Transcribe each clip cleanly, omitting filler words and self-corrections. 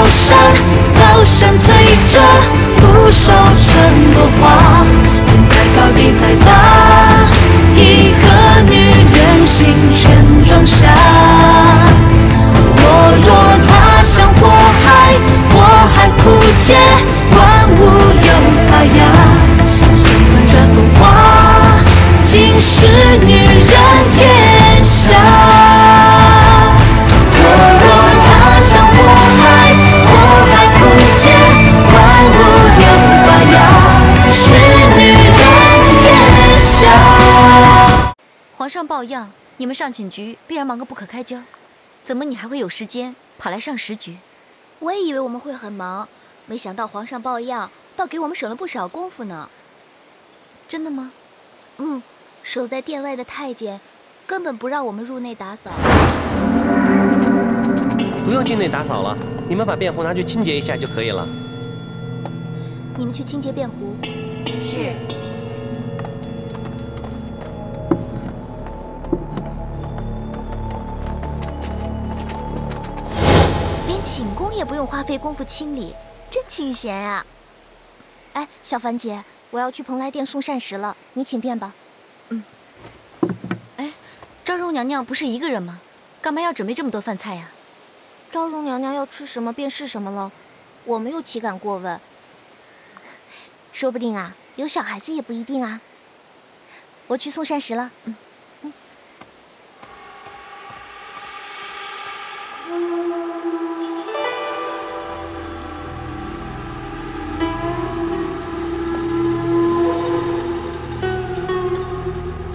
高山催着俯首成朵花，天再高地再大，一个女人心全装下。我若踏向火海枯竭，万物又发芽，尽管转风华，尽是女人天下。我若踏向火海枯竭，万物又发芽，是女人天下。皇上抱恙，你们上寝局必然忙个不可开交，怎么你还会有时间跑来上时局？我也以为我们会很忙，没想到皇上抱恙，倒给我们省了不少功夫呢。真的吗？守在殿外的太监根本不让我们入内打扫。不用进内打扫了，你们把便壶拿去清洁一下就可以了。你们去清洁便壶。是。连寝宫也不用花费功夫清理，真清闲呀！哎，小凡姐，我要去蓬莱殿送膳食了，你请便吧。哎，昭容娘娘不是一个人吗？干嘛要准备这么多饭菜呀？昭容娘娘要吃什么便是什么了，我没有岂敢过问。说不定啊，有小孩子也不一定啊。我去送膳食了。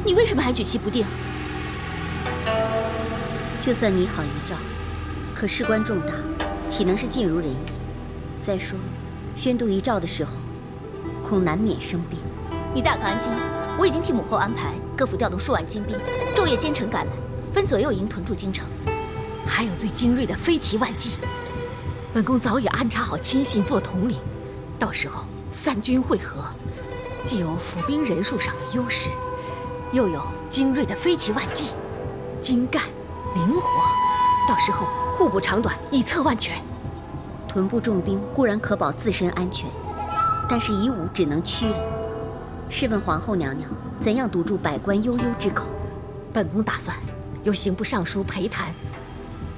你为什么还举棋不定？就算拟好遗诏，可事关重大，岂能是尽如人意？再说，宣读遗诏的时候，恐难免生病。你大可安心，我已经替母后安排，各府调动数万精兵，昼夜兼程赶来，分左右营屯驻京城。还有最精锐的飞骑万骑，本宫早已安插好亲信做统领，到时候三军会合，既有府兵人数上的优势，又有精锐的飞骑万骑，精干灵活，到时候互不长短，以策万全。屯部重兵固然可保自身安全，但是以武只能屈人。试问皇后娘娘，怎样堵住百官悠悠之口？本宫打算由刑部尚书裴谭、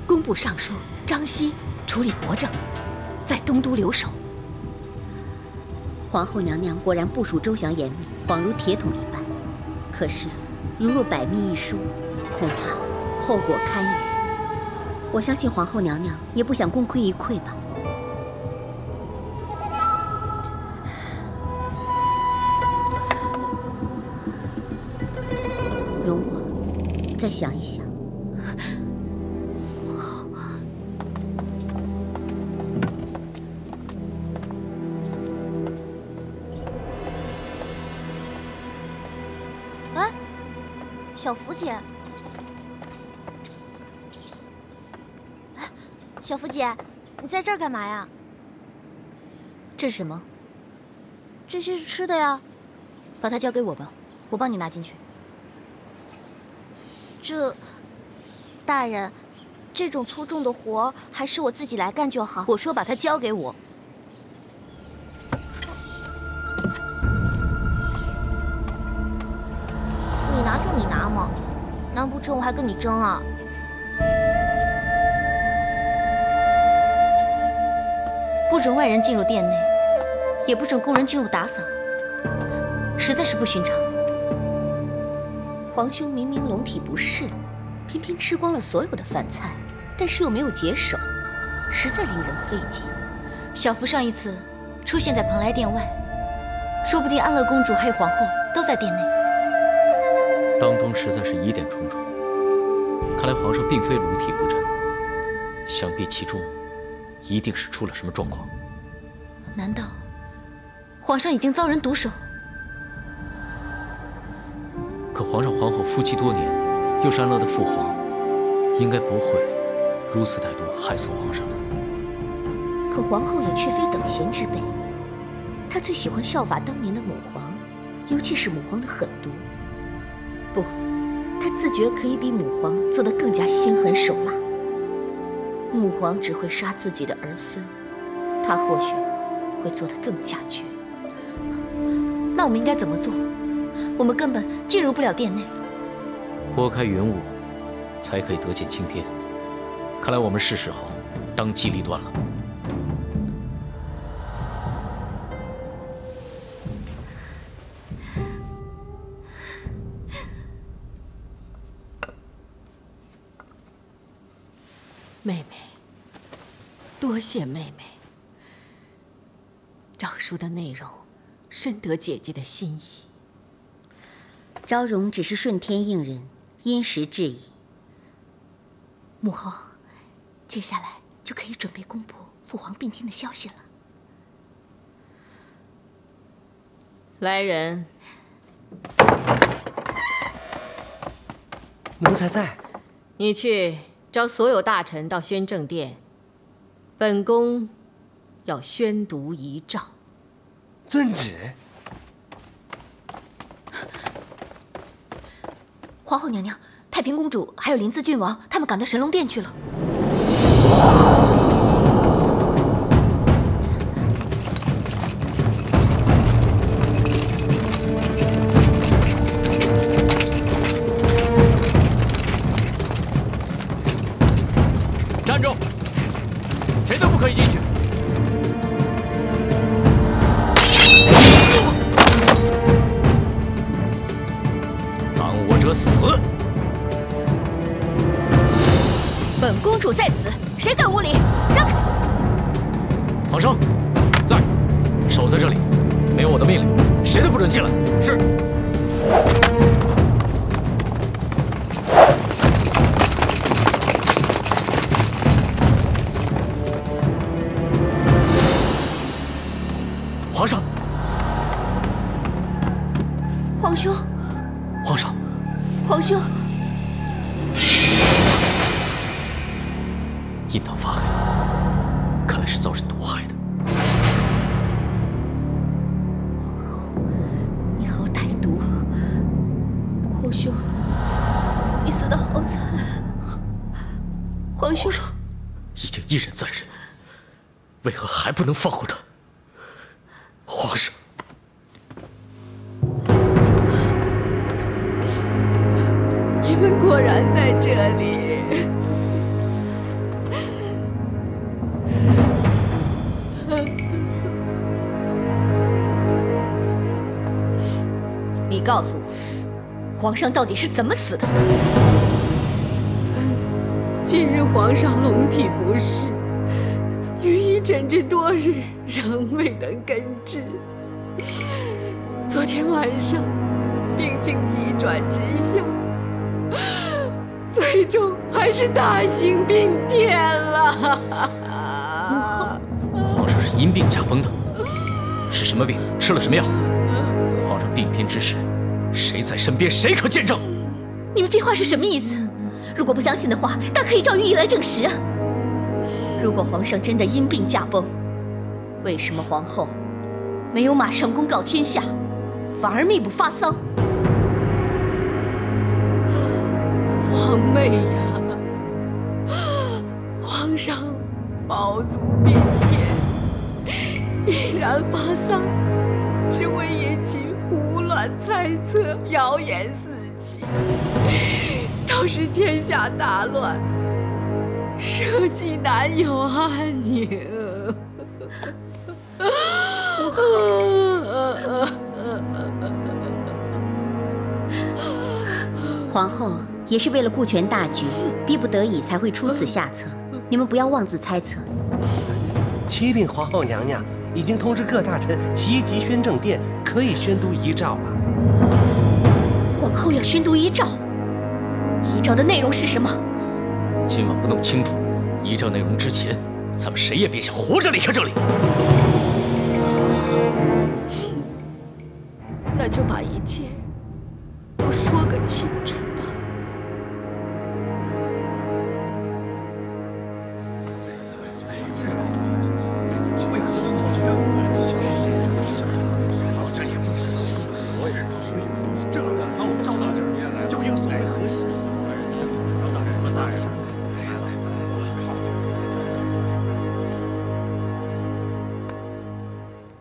工部尚书张熙处理国政，在东都留守。皇后娘娘果然部署周详严密，恍如铁桶一般。可是，如若百密一疏，恐怕后果堪虞。我相信皇后娘娘也不想功亏一篑吧。容我再想一想。哎，小福姐。小福姐，你在这儿干嘛呀？这是什么？这些是吃的呀。把它交给我吧，我帮你拿进去。大人，这种粗重的活还是我自己来干就好。我说把它交给我。你拿就你拿嘛，难不成我还跟你争啊？不准外人进入殿内，也不准工人进入打扫，实在是不寻常。皇兄明明龙体不适，偏偏吃光了所有的饭菜，但是又没有解手，实在令人费解。小福上一次出现在蓬莱殿外，说不定安乐公主还有皇后都在殿内。当中实在是疑点重重，看来皇上并非龙体不振，想必其中一定是出了什么状况。难道皇上已经遭人毒手？可皇上皇后夫妻多年，又是安乐的父皇，应该不会如此歹毒害死皇上的。可皇后也却非等闲之辈，她最喜欢效法当年的母皇，尤其是母皇的狠毒。不，她自觉可以比母皇做得更加心狠手辣。母皇只会杀自己的儿孙，他或许会做得更加绝。那我们应该怎么做？我们根本进入不了殿内。拨开云雾，才可以得见青天。看来我们是时候当机立断了。妹妹，多谢妹妹。诏书的内容深得姐姐的心意。昭容只是顺天应人，因时制宜。母后，接下来就可以准备公布父皇病天的消息了。来人，奴才在。你去召所有大臣到宣政殿，本宫要宣读遗诏。遵旨。皇后娘娘、太平公主还有临淄郡王，他们赶到神龙殿去了。站住！谁都不可以进去！挡我者死！本公主在此，谁敢无礼？让开！皇上，在，守在这里，没有我的命令，谁都不准进来。是。皇上，皇兄，皇上，皇兄，印堂发黑，看来是遭人毒害的。你好歹毒！皇兄，你死得好惨！皇兄，已经一忍再忍，为何还不能放过他？皇上，你们果然在这里。你告诉我，皇上到底是怎么死的？今日皇上龙体不适，御医诊治多日，仍未能根治。昨天晚上，病情急转直下，最终还是大幸病天了。皇上是因病驾崩的，是什么病？吃了什么药？皇上病天之时，谁在身边？谁可见证？你们这话是什么意思？如果不相信的话，大可以召御医来证实啊。如果皇上真的因病驾崩，为什么皇后没有马上公告天下，反而密不发丧？皇妹呀，皇上抱足病天，毅然发丧，只为引起胡乱猜测，谣言四起，导致天下大乱，社稷难有安宁。皇后也是为了顾全大局，逼不得已才会出此下策。你们不要妄自猜测。启禀皇后娘娘，已经通知各大臣齐集宣政殿，可以宣读遗诏了。皇后要宣读遗诏，遗诏的内容是什么？今晚不弄清楚遗诏内容之前，咱们谁也别想活着离开这里。那就把一切都说个清楚吧。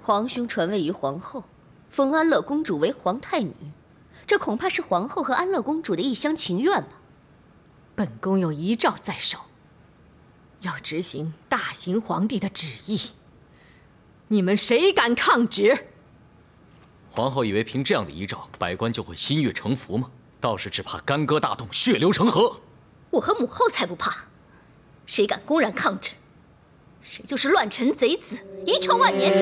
皇兄传位于皇后，封安乐公主为皇太女，这恐怕是皇后和安乐公主的一厢情愿吧。本宫有遗诏在手，要执行大行皇帝的旨意，你们谁敢抗旨？皇后以为凭这样的遗诏，百官就会心悦诚服吗？倒是只怕干戈大动，血流成河。我和母后才不怕，谁敢公然抗旨，谁就是乱臣贼子，遗臭万年。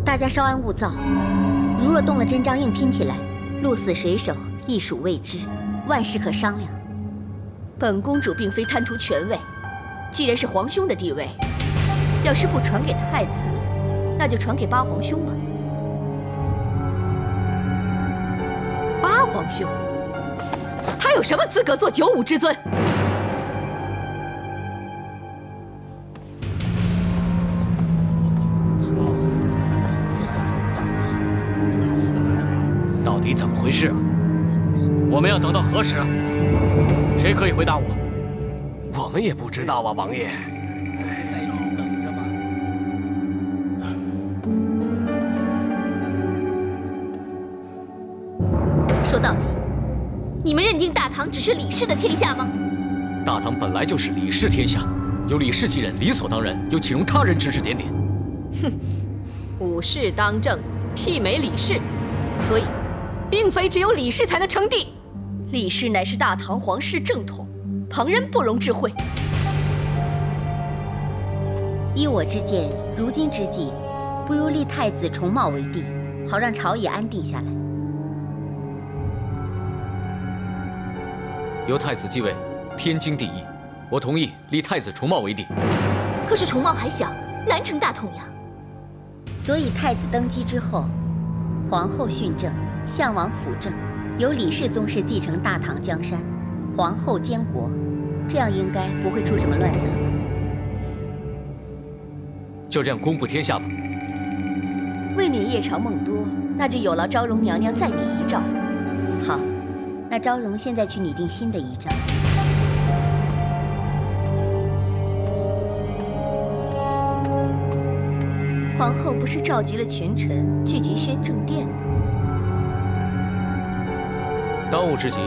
大家稍安勿躁，如若动了真章硬拼起来，鹿死谁手亦属未知，万事可商量。本公主并非贪图权位，既然是皇兄的地位，要是不传给太子，那就传给八皇兄吧。八皇兄，他有什么资格做九五之尊？到底怎么回事啊？我们要等到何时？谁可以回答我？我们也不知道啊，王爷。说到底，你们认定大唐只是李氏的天下吗？大唐本来就是李氏天下，有李氏继任，理所当然，又岂容他人指指点点？哼，武士当政，媲美李氏，所以，并非只有李氏才能称帝。李氏乃是大唐皇室正统，旁人不容置喙。依我之见，如今之计，不如立太子重茂为帝，好让朝野安定下来。由太子继位，天经地义。我同意立太子重茂为帝。可是重茂还小，难成大统呀。所以太子登基之后，皇后训政，相王辅政，由李氏宗室继承大唐江山，皇后监国，这样应该不会出什么乱子了吧？就这样公布天下吧。未免夜长梦多，那就有劳昭容娘娘再拟遗诏。好，那昭容现在去拟定新的遗诏。皇后不是召集了群臣聚集宣政殿吗？当务之急，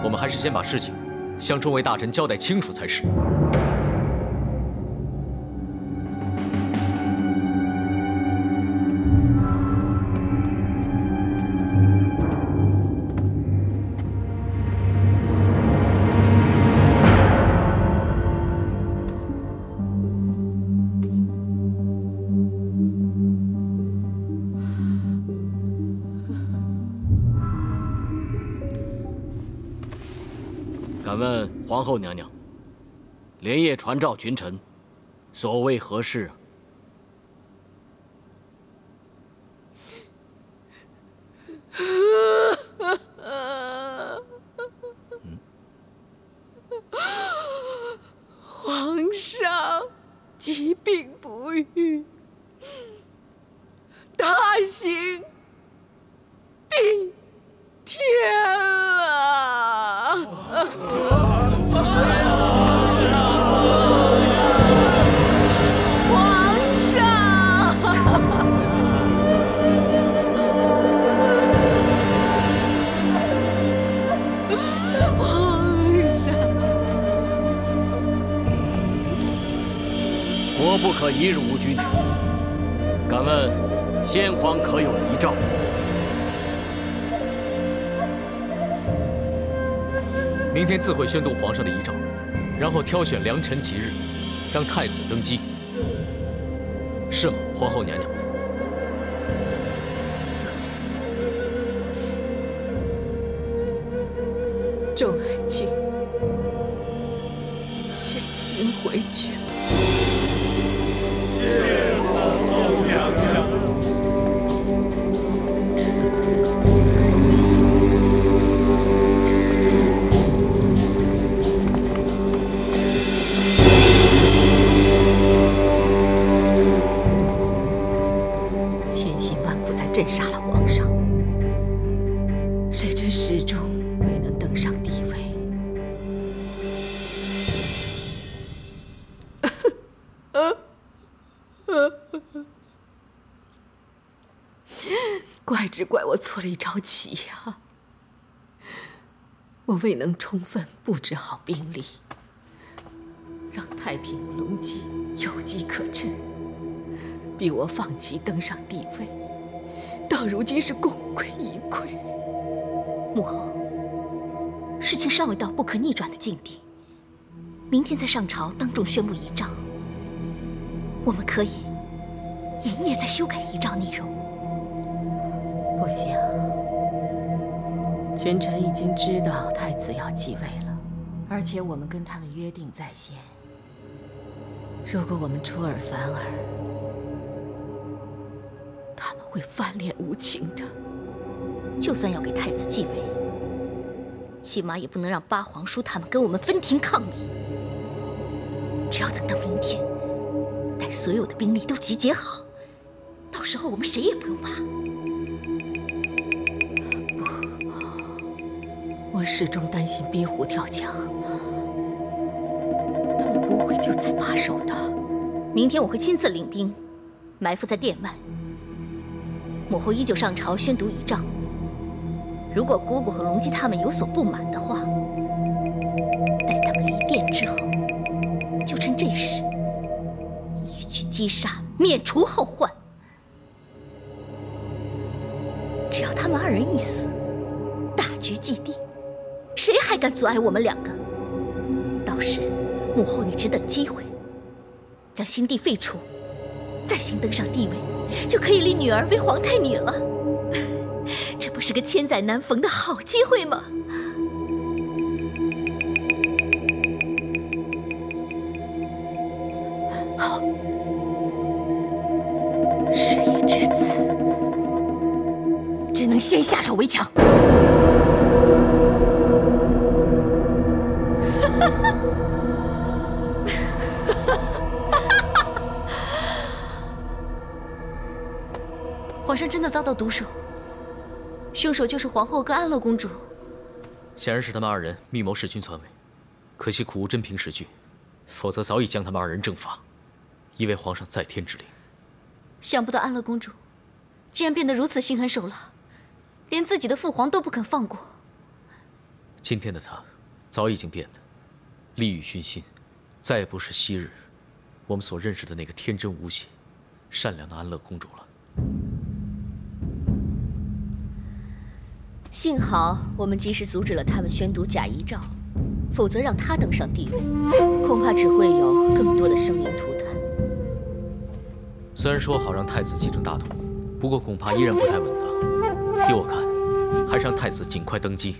我们还是先把事情向众位大臣交代清楚才是。敢问皇后娘娘，连夜传召群臣，所谓何事？皇上疾病不愈，大行定天啊！皇上，国不可一日无君。敢问先皇可有遗诏？明天自会宣读皇上的遗诏，然后挑选良辰吉日，让太子登基，是吗，皇后娘娘？众爱卿，先行回去。谢皇后娘娘。千辛万苦才镇杀了皇上，谁知始终未能登上帝位。还只怪我错里着急呀！我未能充分布置好兵力，让太平隆基有机可乘，逼我放弃登上帝位，到如今是功亏一篑。母后，事情尚未到不可逆转的境地，明天在上朝当众宣布遗诏，我们可以连夜再修改遗诏内容。不行，群臣已经知道太子要继位了，而且我们跟他们约定在先。如果我们出尔反尔，他们会翻脸无情的。就算要给太子继位，起码也不能让八皇叔他们跟我们分庭抗礼。只要等到明天，待所有的兵力都集结好，到时候我们谁也不用怕。我始终担心逼虎跳墙，他们不会就此罢手的。明天我会亲自领兵，埋伏在殿外。母后依旧上朝宣读遗诏。如果姑姑和隆基他们有所不满的话，待他们离殿之后，就趁这时一举击杀，免除后患。只要他们二人一死，大局既定，谁还敢阻碍我们两个？到时，母后你只等机会，将新帝废除，再行登上帝位，就可以立女儿为皇太女了。这不是个千载难逢的好机会吗？好，事已至此，只能先下手为强。皇上真的遭到毒手，凶手就是皇后跟安乐公主。显然是他们二人密谋弑君篡位，可惜苦无真凭实据，否则早已将他们二人正法，以为皇上在天之灵。想不到安乐公主竟然变得如此心狠手辣，连自己的父皇都不肯放过。今天的她早已经变得利欲熏心，再也不是昔日我们所认识的那个天真无邪、善良的安乐公主了。幸好我们及时阻止了他们宣读假遗诏，否则让他登上帝位，恐怕只会有更多的生灵涂炭。虽然说好让太子继承大统，不过恐怕依然不太稳当。依我看，还是让太子尽快登基，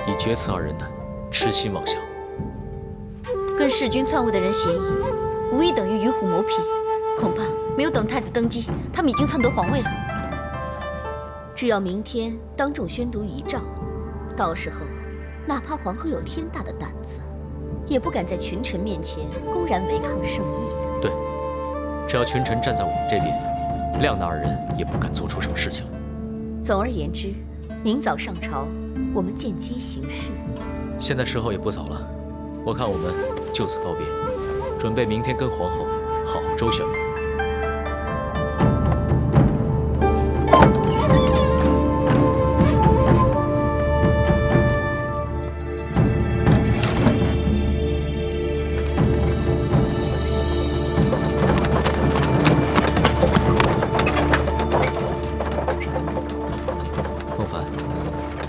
以决此二人的痴心妄想。跟弑君篡位的人协议，无疑等于与虎谋皮。恐怕没有等太子登基，他们已经篡夺皇位了。只要明天当众宣读遗诏，到时候哪怕皇后有天大的胆子，也不敢在群臣面前公然违抗圣意的。对，只要群臣站在我们这边，亮的二人也不敢做出什么事情。总而言之，明早上朝，我们见机行事。现在时候也不早了，我看我们就此告别，准备明天跟皇后好好周旋吧。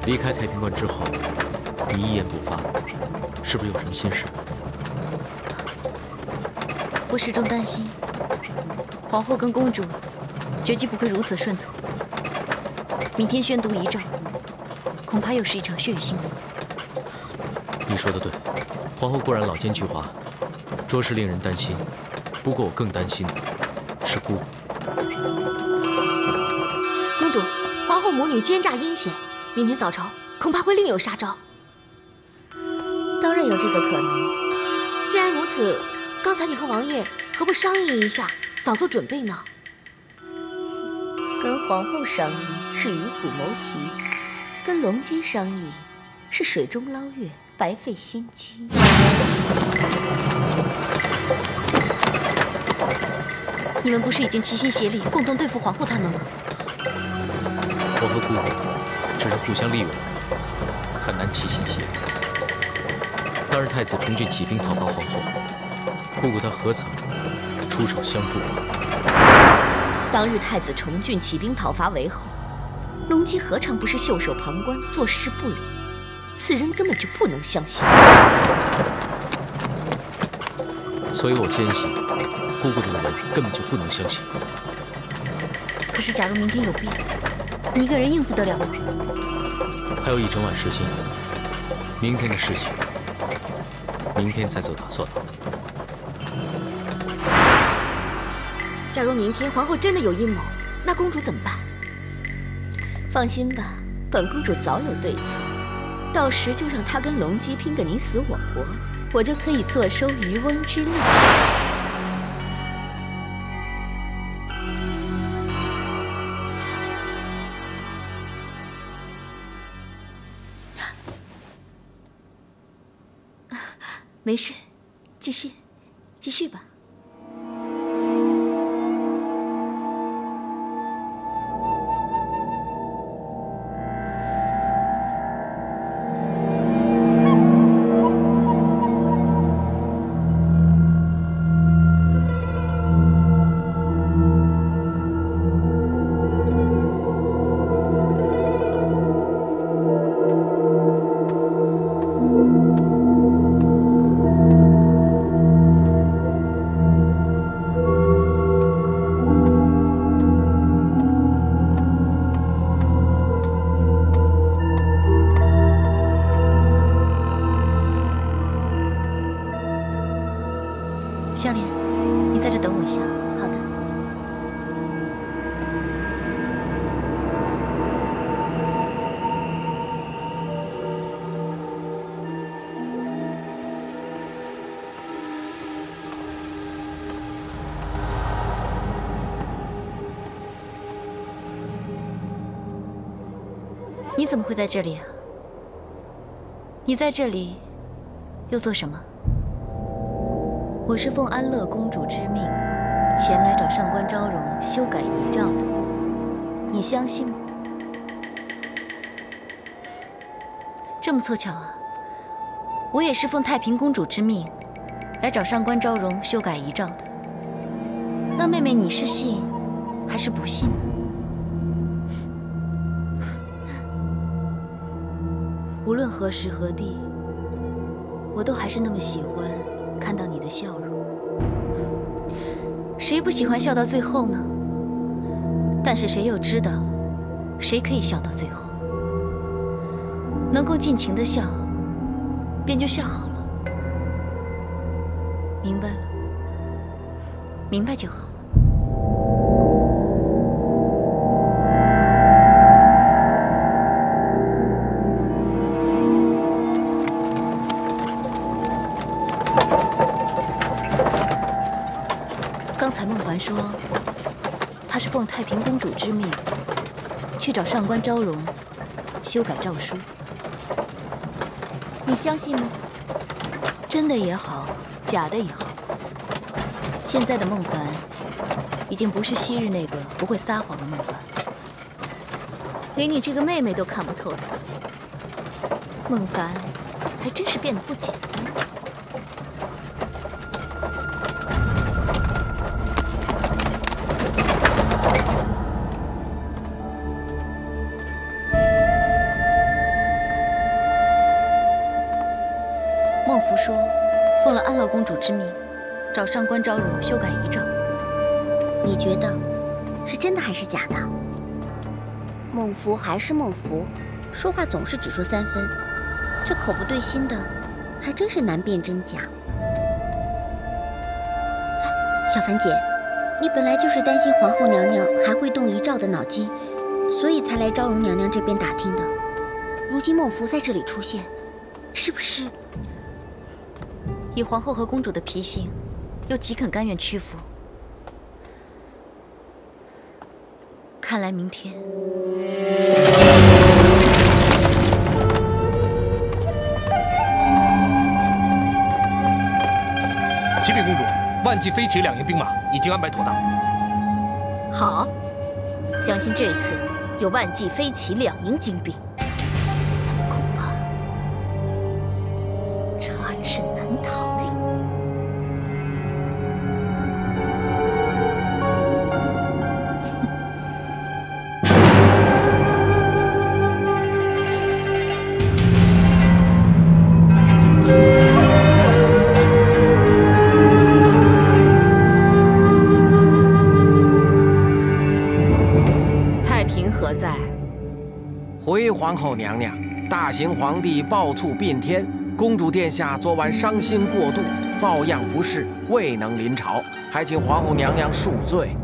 离开太平观之后，你一言不发，是不是有什么心事？我始终担心，皇后跟公主绝技不会如此顺从。明天宣读遗诏，恐怕又是一场血雨腥风。你说的对，皇后固然老奸巨猾，着实令人担心。不过我更担心的是姑姑。公主，皇后母女奸诈阴险。明天早朝恐怕会另有杀招。当然有这个可能。既然如此，刚才你和王爷何不商议一下，早做准备呢？跟皇后商议是与虎谋皮，跟隆基商议是水中捞月，白费心机。你们不是已经齐心协力，共同对付皇后他们吗？我和姑姑只是互相利用而已，很难齐心协力。当日太子重郡起兵讨伐皇后，姑姑她何曾出手相助我？当日太子重郡起兵讨伐韦后，隆基何尝不是袖手旁观、坐视不理？此人根本就不能相信。所以我坚信，姑姑这个人根本就不能相信。可是，假如明天有变，你一个人应付得了吗？还有一整晚时间，明天的事情，明天再做打算吧。假如明天皇后真的有阴谋，那公主怎么办？放心吧，本公主早有对策。到时就让她跟隆基拼个你死我活，我就可以坐收渔翁之利。没事，继续吧。香莲，你在这等我一下。好的。你怎么会在这里啊？你在这里又做什么？我是奉安乐公主之命，前来找上官昭容修改遗诏的。你相信吗？这么凑巧啊！我也是奉太平公主之命，来找上官昭容修改遗诏的。那妹妹，你是信还是不信呢？无论何时何地，我都还是那么喜欢看到你的笑容。谁不喜欢笑到最后呢？但是谁又知道，谁可以笑到最后？能够尽情的笑，便就笑好了。明白了，明白就好。刚才孟凡说，他是奉太平公主之命，去找上官昭容修改诏书。你相信吗？真的也好，假的也好，现在的孟凡已经不是昔日那个不会撒谎的孟凡。连你这个妹妹都看不透他，孟凡还真是变得不简单。孟福说，奉了安乐公主之命，找上官昭容修改遗诏。你觉得是真的还是假的？孟福还是孟福，说话总是只说三分，这口不对心的，还真是难辨真假。小凡姐，你本来就是担心皇后娘娘还会动遗诏的脑筋，所以才来昭容娘娘这边打听的。如今孟福在这里出现，是不是？以皇后和公主的脾性，又岂肯甘愿屈服？看来明天，启禀公主，万骑飞骑2营兵马已经安排妥当。好，相信这次有万骑飞骑2营精兵，他们恐怕插翅难逃了。回皇后娘娘，大行皇帝暴卒宾天，公主殿下昨晚伤心过度，抱恙不适，未能临朝，还请皇后娘娘恕罪。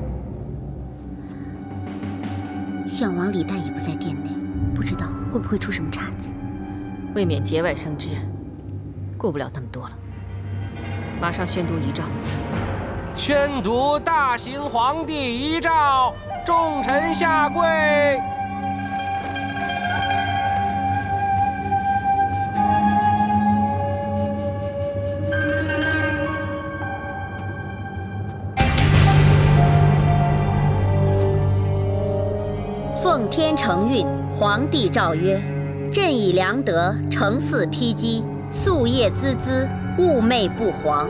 项王李旦也不在殿内，不知道会不会出什么岔子。未免节外生枝，顾不了那么多了。马上宣读遗诏。宣读大行皇帝遗诏，众臣下跪。奉天承运，皇帝诏曰：朕以良德，承嗣披基，夙夜孜孜，寤寐不皇，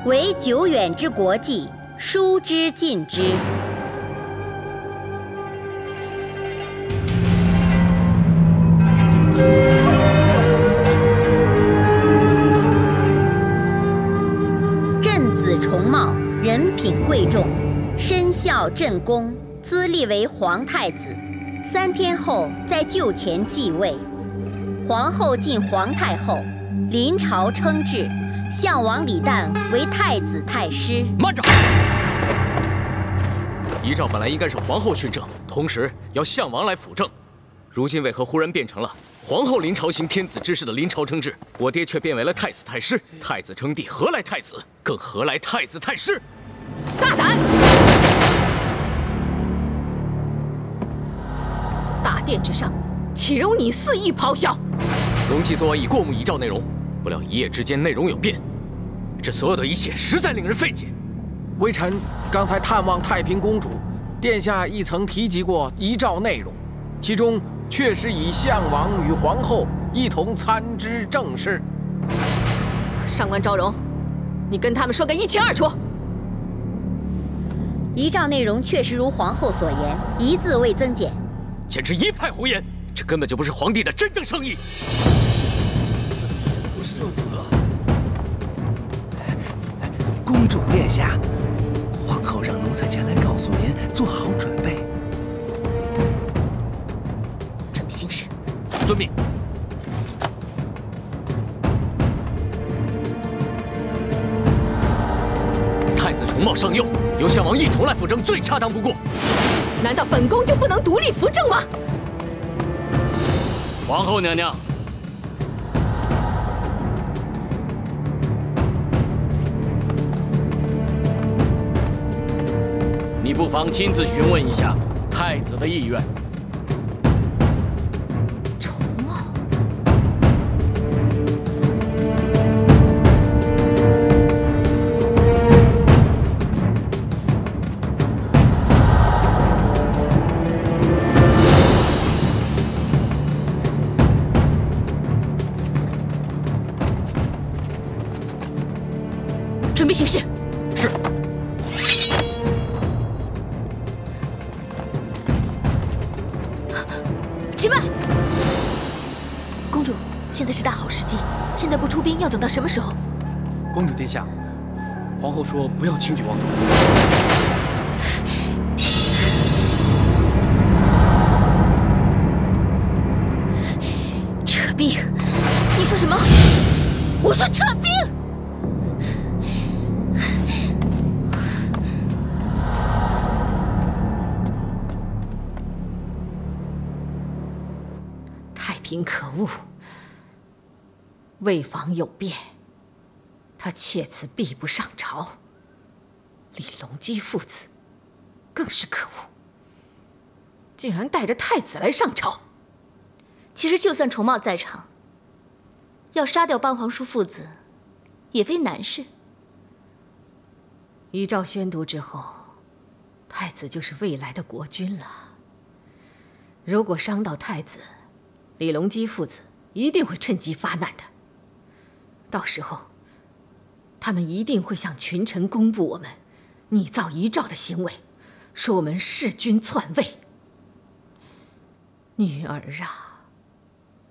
惟久远之国际，疏之尽之。朕子重茂，人品贵重，身效朕宫，资立为皇太子。3天后在柩前继位，皇后晋皇太后，临朝称制，项王李旦为太子太师。慢着！遗诏本来应该是皇后训政，同时要项王来辅政，如今为何忽然变成了皇后临朝行天子之事的临朝称制？我爹却变为了太子太师。太子称帝，何来太子？更何来太子太师？大胆！大殿之上，岂容你肆意咆哮？容既昨晚已过目遗诏内容，不料一夜之间内容有变，这所有的一切实在令人费解。微臣刚才探望太平公主，殿下亦曾提及过遗诏内容，其中确实以项王与皇后一同参知政事。上官昭容，你跟他们说个一清二楚。遗诏内容确实如皇后所言，一字未增减。简直一派胡言！这根本就不是皇帝的真正圣意。不是就死了？公主殿下，皇后让奴才前来告诉您，做好准备。准备行事。遵命。太子重茂上幼，由项王一同来辅政，最恰当不过。难道本宫就不能独立扶正吗？皇后娘娘，你不妨亲自询问一下太子的意愿。重茂，准备行事。是。且慢！公主，现在是大好时机，现在不出兵，要等到什么时候？公主殿下，皇后说不要轻举妄动。撤兵！你说什么？我说撤兵！太平可恶，魏房有变，他切此必不上朝。李隆基父子更是可恶，竟然带着太子来上朝。其实就算重茂在场，要杀掉班皇叔父子，也非难事。遗诏宣读之后，太子就是未来的国君了。如果伤到太子，李隆基父子一定会趁机发难的。到时候，他们一定会向群臣公布我们拟造遗诏的行为，说我们弑君篡位。女儿啊，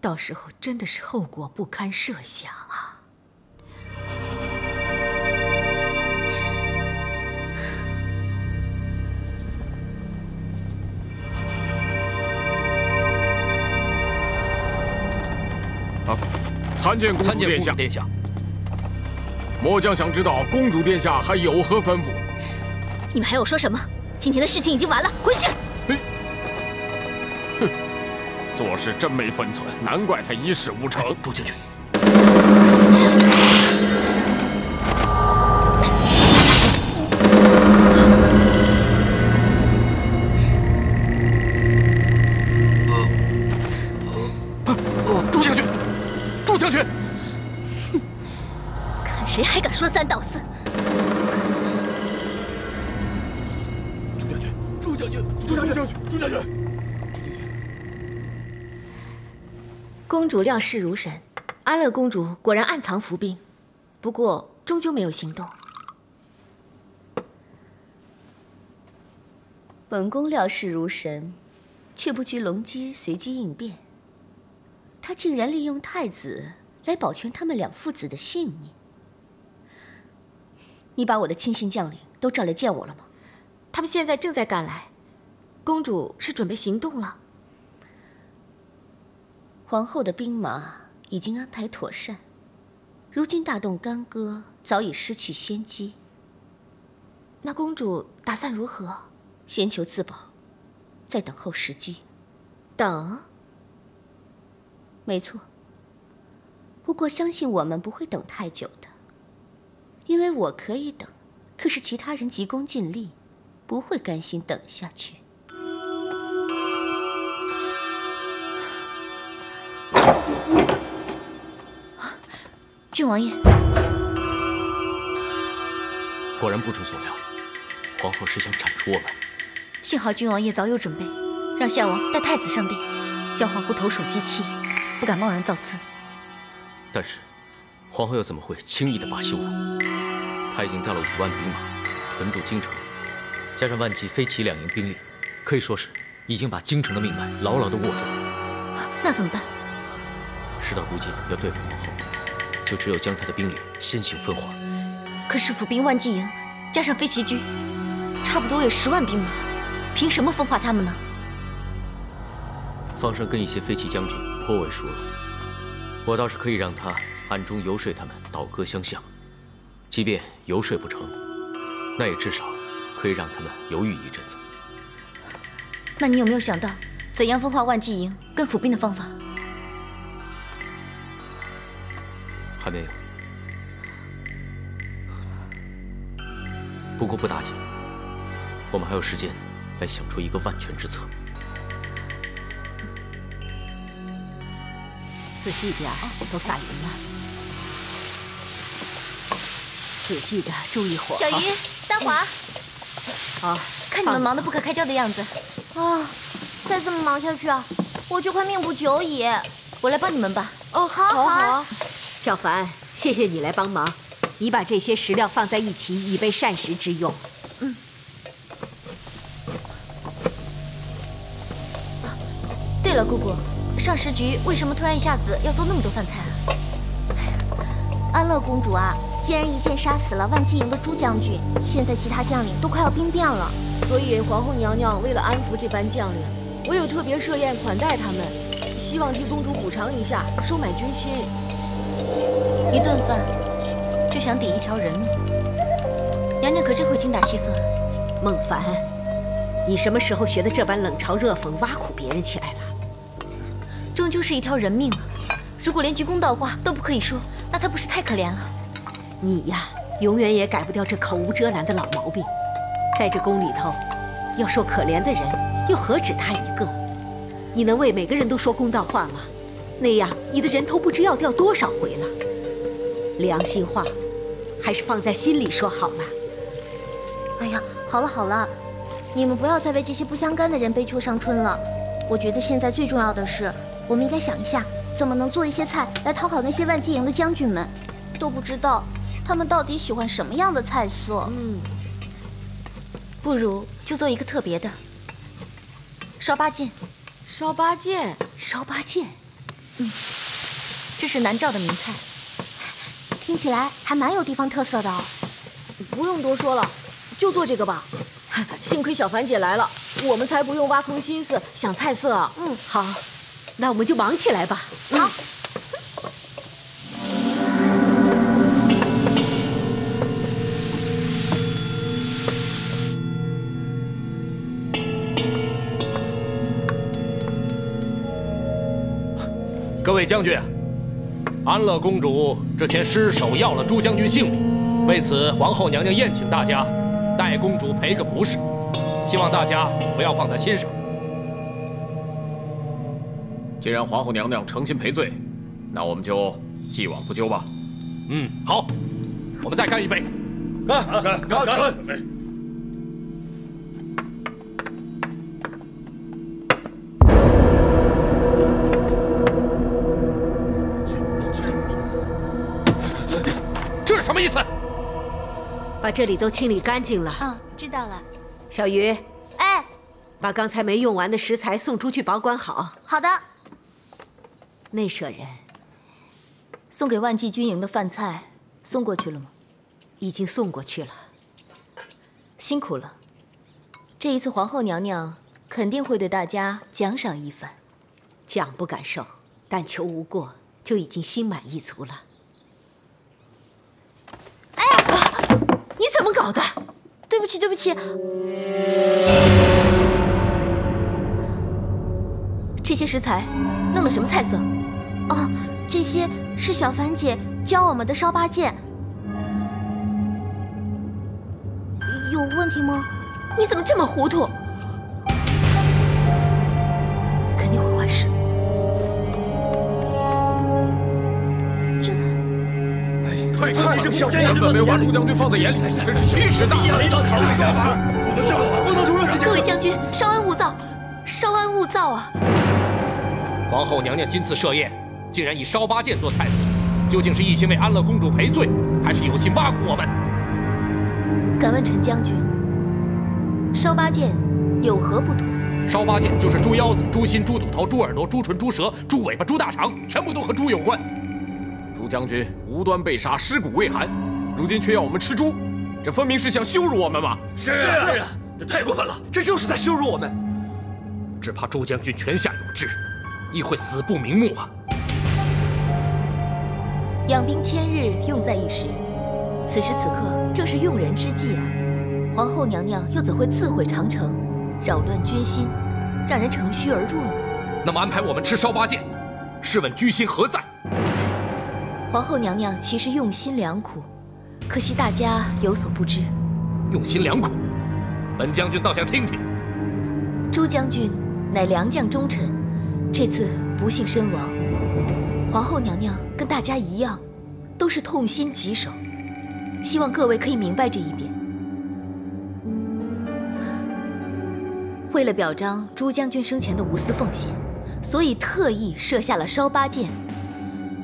到时候真的是后果不堪设想啊！参见公主殿下。末将想知道公主殿下还有何吩咐？你们还有说什么？今天的事情已经完了，回去。哼，做事真没分寸，难怪他一事无成。朱将军。朱将军，朱将军！看谁还敢说三道四！朱将军，朱将军，朱将军，朱将军！公主料事如神，安乐公主果然暗藏伏兵，不过终究没有行动。本宫料事如神，却不知隆基随机应变。他竟然利用太子来保全他们两父子的性命。你把我的亲信将领都召来见我了吗？他们现在正在赶来。公主是准备行动了。皇后的兵马已经安排妥善，如今大动干戈，早已失去先机。那公主打算如何？先求自保，再等候时机。等？没错。不过相信我们不会等太久的，因为我可以等，可是其他人急功近利，不会甘心等下去。郡王爷，果然不出所料，皇后是想铲除我们。幸好郡王爷早有准备，让夏王带太子上殿，叫皇后投鼠忌器，不敢贸然造次。但是，皇后又怎么会轻易的罢休呢？她已经调了5万兵马屯驻京城，加上万骑飞骑2营兵力，可以说是已经把京城的命脉牢牢的握住了。那怎么办？事到如今，要对付皇后，就只有将她的兵力先行分化。可是府兵万骑营加上飞骑军，差不多有10万兵马，凭什么分化他们呢？方胜跟一些飞骑将军颇为熟络，我倒是可以让他暗中游说他们倒戈相向。即便游说不成，那也至少可以让他们犹豫一阵子。那你有没有想到怎样分化万骑营跟府兵的方法？还没有。不过不打紧，我们还有时间来想出一个万全之策。仔细点，都撒匀了。仔细的，注意火候。小鱼，丹华。好，看你们忙得不可开交的样子。啊，再这么忙下去啊，我就快命不久矣。我来帮你们吧。哦，好啊。小凡，谢谢你来帮忙。你把这些食料放在一起，以备膳食之用。对了，姑姑，上时局为什么突然一下子要做那么多饭菜啊？安乐公主啊，既然一剑杀死了万骑营的朱将军，现在其他将领都快要兵变了，所以皇后娘娘为了安抚这班将领，我有特别设宴款待他们，希望替公主补偿一下，收买军心。一顿饭就想抵1条人命，娘娘可真会精打细算。孟凡，你什么时候学的这般冷嘲热讽、挖苦别人起来了？终究是1条人命啊！如果连句公道话都不可以说，那他不是太可怜了？你呀，永远也改不掉这口无遮拦的老毛病。在这宫里头，要说可怜的人，又何止他一个？你能为每个人都说公道话吗？那样你的人头不知要掉多少回了。良心话，还是放在心里说好了。哎呀，好了好了，你们不要再为这些不相干的人悲秋伤春了。我觉得现在最重要的是，我们应该想一下，怎么能做一些菜来讨好那些万骑营的将军们。都不知道他们到底喜欢什么样的菜色。不如就做一个特别的烧八件。烧八件，烧八件，这是南诏的名菜，听起来还蛮有地方特色的哦。不用多说了，就做这个吧。幸亏小凡姐来了，我们才不用挖空心思想菜色啊。好，那我们就忙起来吧。好。各位将军，安乐公主之前失手要了朱将军性命，为此皇后娘娘宴请大家，代公主赔个不是，希望大家不要放在心上。既然皇后娘娘诚心赔罪，那我们就既往不咎吧。好，我们再干一杯。干！这是什么意思？把这里都清理干净了。知道了。小鱼，哎，把刚才没用完的食材送出去保管好。好的。内舍人，送给万骑军营的饭菜送过去了吗？已经送过去了。辛苦了。这一次皇后娘娘肯定会对大家奖赏一番。奖不敢受，但求无过，就已经心满意足了。你怎么搞的？对不起，对不起。这些食材弄的什么菜色？哦，这些是小凡姐教我们的烧八件。有问题吗？你怎么这么糊涂？肯定会坏事。太小心了，没把朱将军放在眼里，真是奇耻大辱！考虑一下吧，不能这么，不能容忍这件事。各位将军，稍安勿躁，稍安勿躁啊！皇后娘娘今次设宴，竟然以烧八件做菜色，究竟是一心为安乐公主赔罪，还是有心挖苦我们？敢问陈将军，烧八件有何不妥？烧八件就是猪腰子、猪心、猪肚头、猪耳朵、猪唇、猪舌、猪尾巴、猪大肠，全部都和猪有关。朱将军无端被杀，尸骨未寒，如今却要我们吃猪，这分明是想羞辱我们嘛！是啊，这太过分了，这就是在羞辱我们。只怕朱将军泉下有知，亦会死不瞑目啊！养兵千日，用在一时。此时此刻正是用人之际啊！皇后娘娘又怎会自毁长城，扰乱军心，让人乘虚而入呢？那么安排我们吃烧八件，试问居心何在？皇后娘娘其实用心良苦，可惜大家有所不知。用心良苦，本将军倒想听听。朱将军乃良将忠臣，这次不幸身亡，皇后娘娘跟大家一样，都是痛心疾首。希望各位可以明白这一点。为了表彰朱将军生前的无私奉献，所以特意设下了烧八件。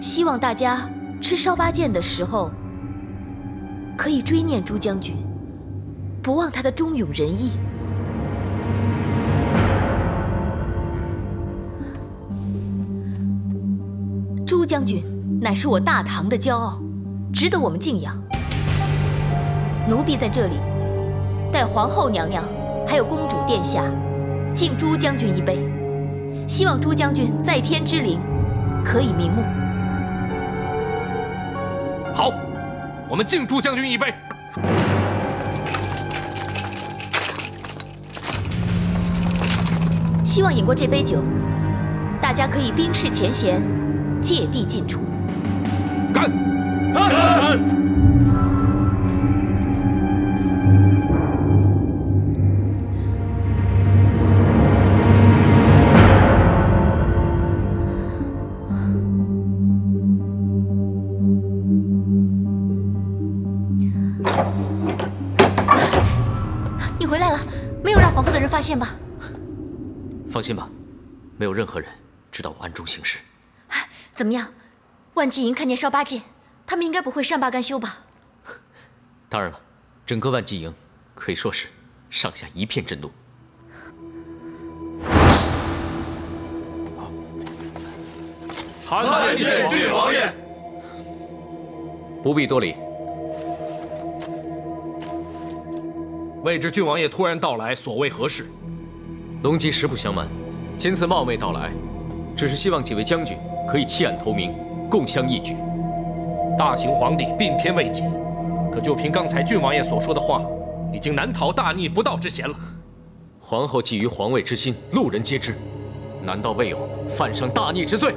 希望大家吃烧八件的时候，可以追念朱将军，不忘他的忠勇仁义。朱将军乃是我大唐的骄傲，值得我们敬仰。奴婢在这里，代皇后娘娘还有公主殿下，敬朱将军一杯，希望朱将军在天之灵可以瞑目。好，我们敬朱将军一杯。希望饮过这杯酒，大家可以冰释前嫌，芥蒂尽除。干！干！你回来了，没有让皇后的人发现吧？放心吧，没有任何人知道我暗中行事。怎么样？万纪营看见少八戒，他们应该不会善罢甘休吧？当然了，整个万纪营可以说是上下一片震怒。参见郡王爷。不必多礼。未知郡王爷突然到来，所谓何事？龙吉实不相瞒，今次冒昧到来，只是希望几位将军可以弃暗投明，共襄义举。大秦皇帝并天未己，可就凭刚才郡王爷所说的话，已经难逃大逆不道之嫌了。皇后觊觎皇位之心，路人皆知，难道未有犯上大逆之罪？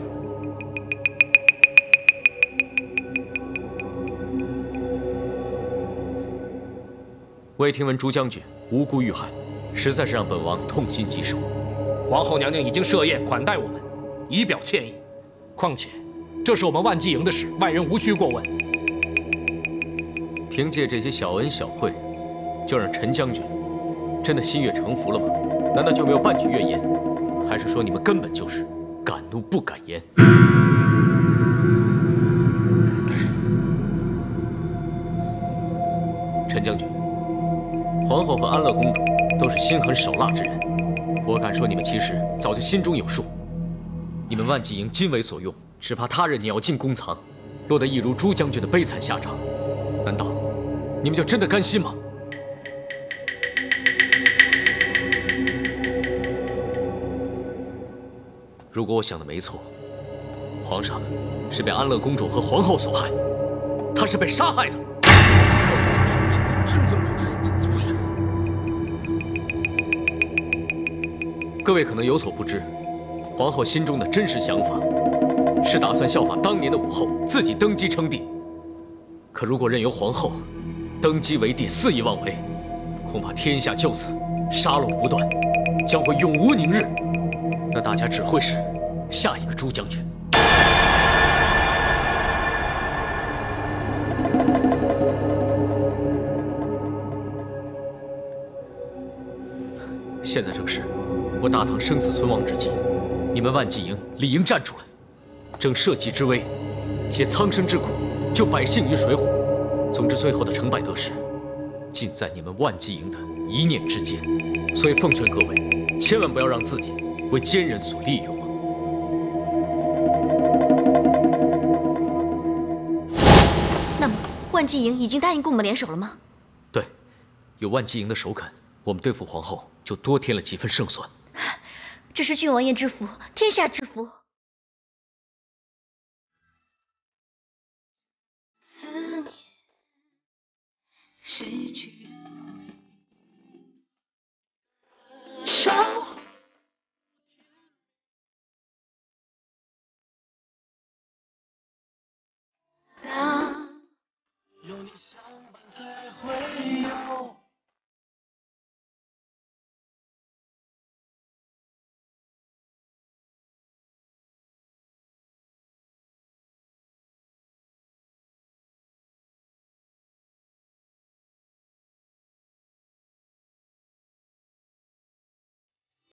未听闻朱将军无辜遇害，实在是让本王痛心疾首。皇后娘娘已经设宴款待我们，以表歉意。况且，这是我们万纪营的事，外人无需过问。凭借这些小恩小惠，就让陈将军真的心悦诚服了吗？难道就没有半句怨言？还是说你们根本就是敢怒不敢言？陈将军，皇后和安乐公主都是心狠手辣之人，我敢说你们其实早就心中有数。你们万纪营今为所用，只怕他日鸟尽弓藏，落得一如朱将军的悲惨下场。难道你们就真的甘心吗？如果我想的没错，皇上是被安乐公主和皇后所害，他是被杀害的。怎么回事？各位可能有所不知，皇后心中的真实想法是打算效法当年的武后，自己登基称帝。可如果任由皇后登基为帝，肆意妄为，恐怕天下就此杀戮不断，将会永无宁日。那大家只会是下一个朱将军。现在正是我大唐生死存亡之际，你们万纪营理应站出来，正社稷之危，解苍生之苦，救百姓于水火。总之，最后的成败得失，尽在你们万纪营的一念之间。所以奉劝各位，千万不要让自己为奸人所利用。那么，万纪营已经答应跟我们联手了吗？对，有万纪营的首肯，我们对付皇后就多添了几分胜算。这是郡王爷之福，天下之福。失去少